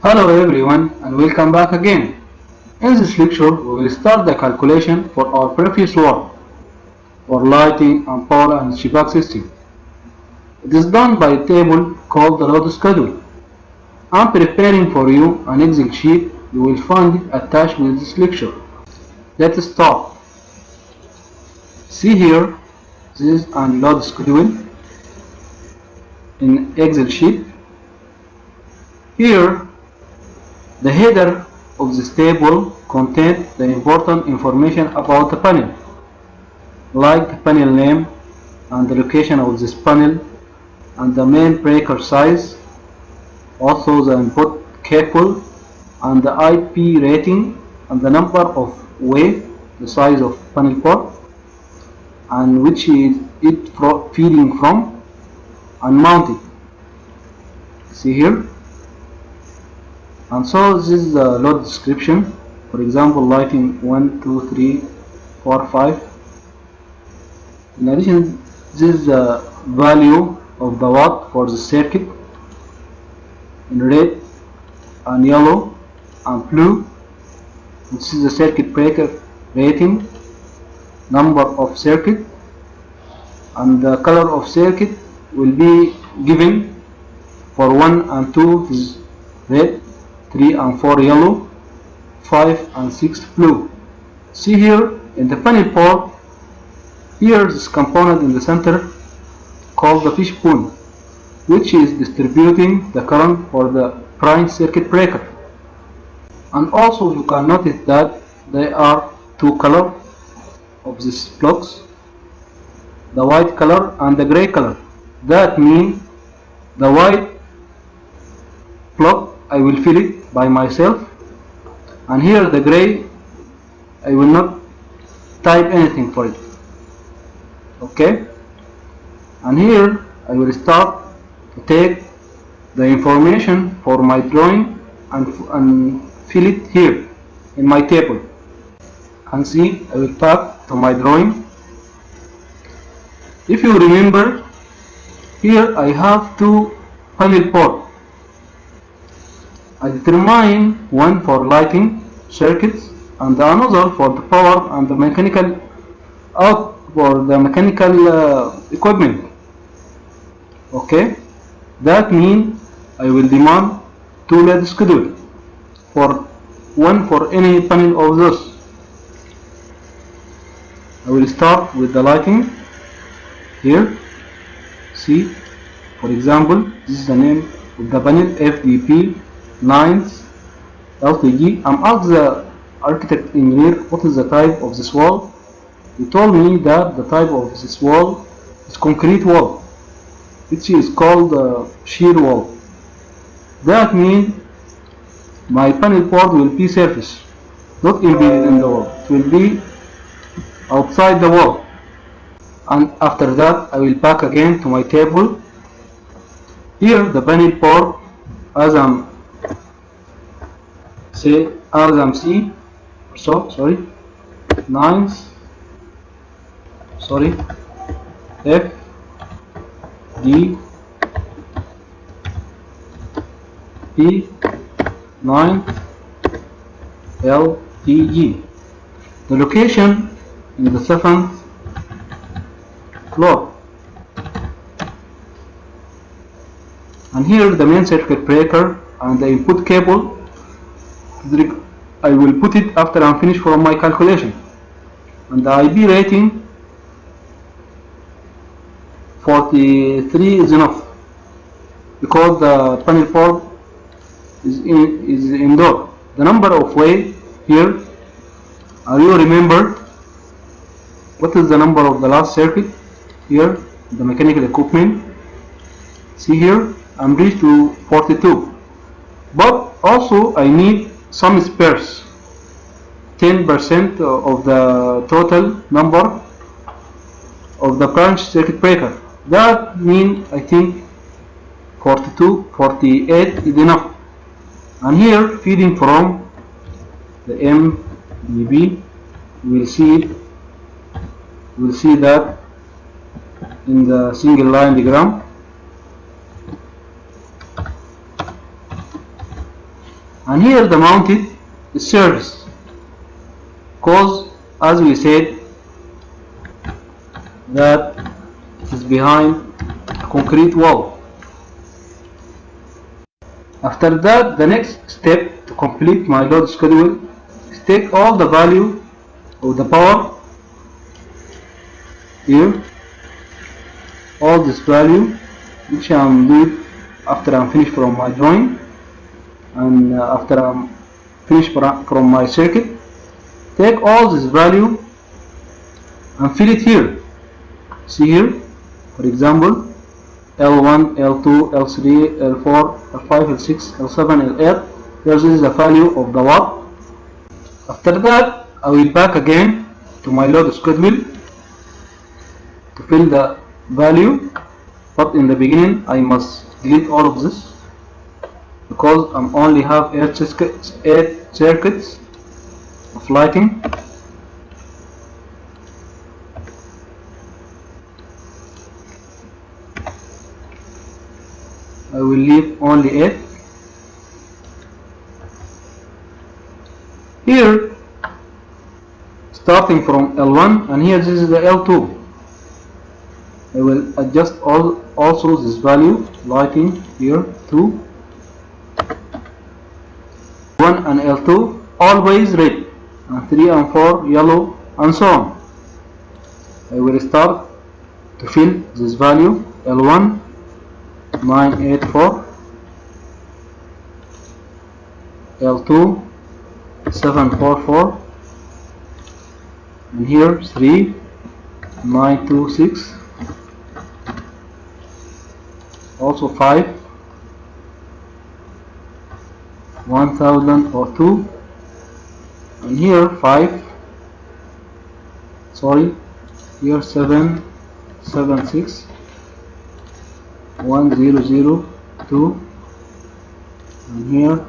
Hello everyone and welcome back again. In this lecture we will start the calculation for our previous work for lighting and power and Shibak system. It is done by a table called the load schedule. I am preparing for you an Excel sheet you will find attached with this lecture. Let's start. See here, this is an load schedule in Excel sheet. Here the header of this table contains the important information about the panel, like the panel name and the location of this panel and the main breaker size, also the input cable and the IP rating and the number of wave, the size of panel port and which is it feeding from and mounted. See here. And so this is the load description. For example, lighting 1, 2, 3, 4, 5. In addition, this is the value of the watt for the circuit in red and yellow and blue. This is the circuit breaker rating, number of circuit, and the color of circuit will be given for 1 and 2 is red, 3 and 4 yellow, 5 and 6 blue. See here in the panel port, here is this component in the center called the fishbone, which is distributing the current for the prime circuit breaker. And also you can notice that there are two colors of these blocks, the white color and the gray color. That means the white block I will fill it by myself, and here the gray I will not type anything for it. Okay, and here I will start to take the information for my drawing and fill it here in my table. And see, I will back to my drawing. If you remember, here I have two panel ports. I determine one for lighting circuits and another for the power and the mechanical out for the mechanical equipment. Okay, that means I will demand two LED schedule for one for any panel of those. I will start with the lighting here. See, for example, this is the name of the panel FDP 9th LTG. I'm asked the architect engineer what is the type of this wall. He told me that the type of this wall is concrete wall, which is called shear wall. That means my panel port will be surface, not embedded in the wall. It will be outside the wall. And after that I will back again to my table. Here the panel port as I'm say RMC, so sorry, 9th, sorry, F D P 9th LTG. The location in the 7th floor. And here the main circuit breaker and the input cable. I will put it after I'm finished from my calculation. And the IP rating 43 is enough because the panel port is indoor. The number of wave here, are you remember what is the number of the last circuit here, the mechanical equipment? See here, I'm reached to 42, but also I need some spares, 10% of the total number of the branch circuit breaker. That means I think 42, 48 is enough. And here feeding from the MDB, we'll see that in the single line diagram. and here the mounted is service, because as we said that it is behind a concrete wall. After that, the next step to complete my load schedule is take all the value of the power here, all this value, which I'm doing after I'm finished from my drawing and after I'm finished from my circuit. Take all this value and fill it here. See here, for example, L1, L2, L3, L4, L5, L6, L7, L8. This is the value of the watt. After that, I will back again to my load schedule to fill the value, but in the beginning I must delete all of this because I only have 8 circuits of lighting. I will leave only 8. Here, starting from L1, and here this is the L2. I will adjust also this value, lighting here 2. 1 and L2 always red, and 3 and 4 yellow, and so on. I will start to fill this value L1 984, L2 744, and here 3 926, also 5 1002, and here 5, sorry, here 776 1002, and here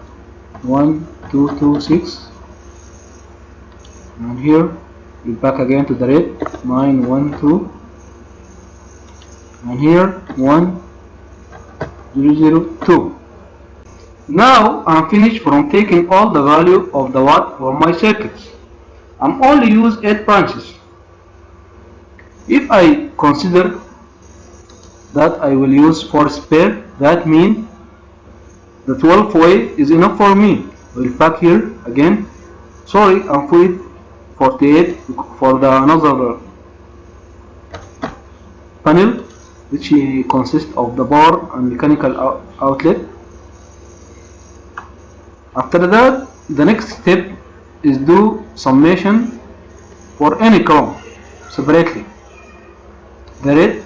1226, and here we back again to the red 912, and here 1002. Now I'm finished from taking all the value of the watt from my circuits. I'm only use 8 branches. If I consider that I will use 4 spare, that means the 12 way is enough for me. We'll pack here again. Sorry, I'm put 48 for the another panel, which consists of the bar and mechanical outlet. After that, the next step is do summation for any column separately. The red,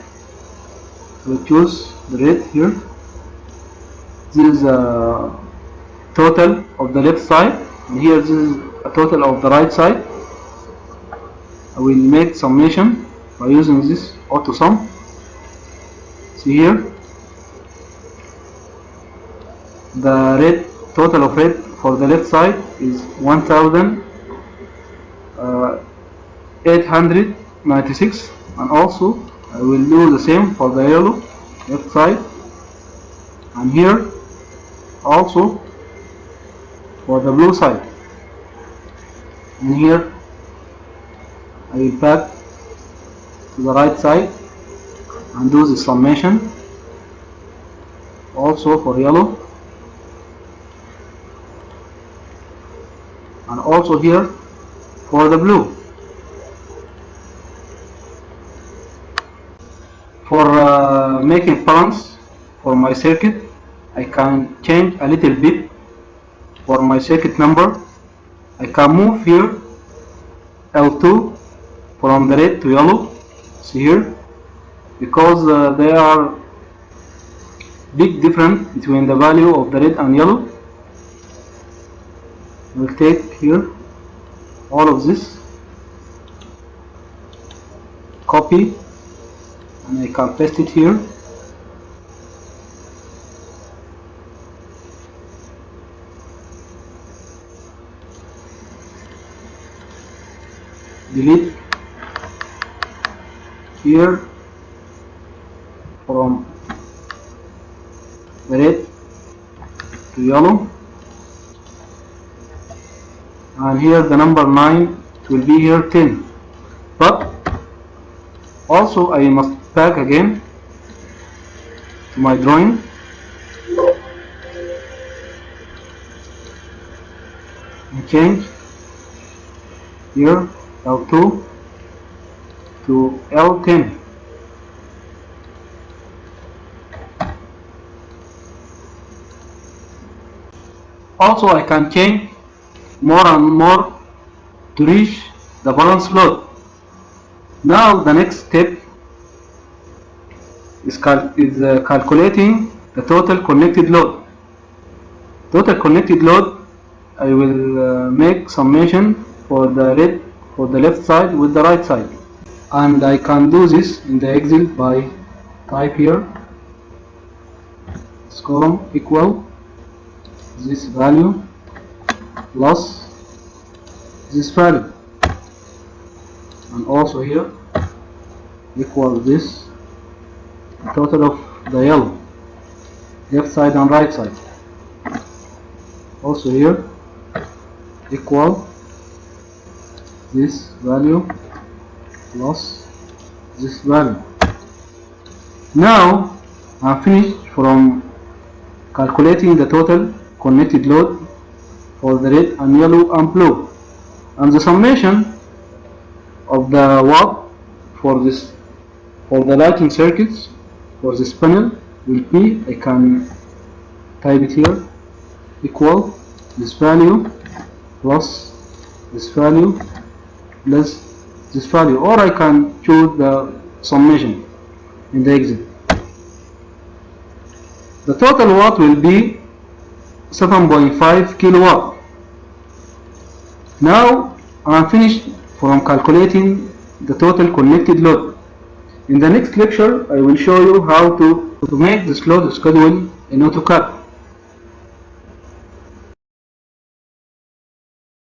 we choose the red here. This is a total of the left side, and here this is a total of the right side. I will make summation by using this auto sum. See here, the red total of red for the left side is 1896, and also I will do the same for the yellow left side, and here also for the blue side, and here I will back to the right side and do the summation also for yellow, and also here for the blue. For making balance for my circuit, I can change a little bit for my circuit number. I can move here L2 from the red to yellow. See here, because there are big difference between the value of the red and yellow. We'll take here all of this, copy, and I can paste it here. Delete here from red to yellow, and here the number 9, it will be here 10. But also I must back again to my drawing and change here L2 to L10. Also I can change more and more to reach the balance load. Now the next step is calculating the total connected load. Total connected load, I will make summation for the left side with the right side, and I can do this in the Excel by type here column equal this value plus this value, and also here equal this total of the yellow left side and right side. Also here equal this value plus this value. Now I'm finished from calculating the total connected load for the red and yellow and blue, and the summation of the watt for the lighting circuits for this panel will be, I can type it here, equal this value plus this value plus this value, or I can choose the summation in the Excel. The total watt will be 7.5 kilowatt. Now I am finished from calculating the total connected load. In the next lecture I will show you how to make this load schedule in AutoCAD.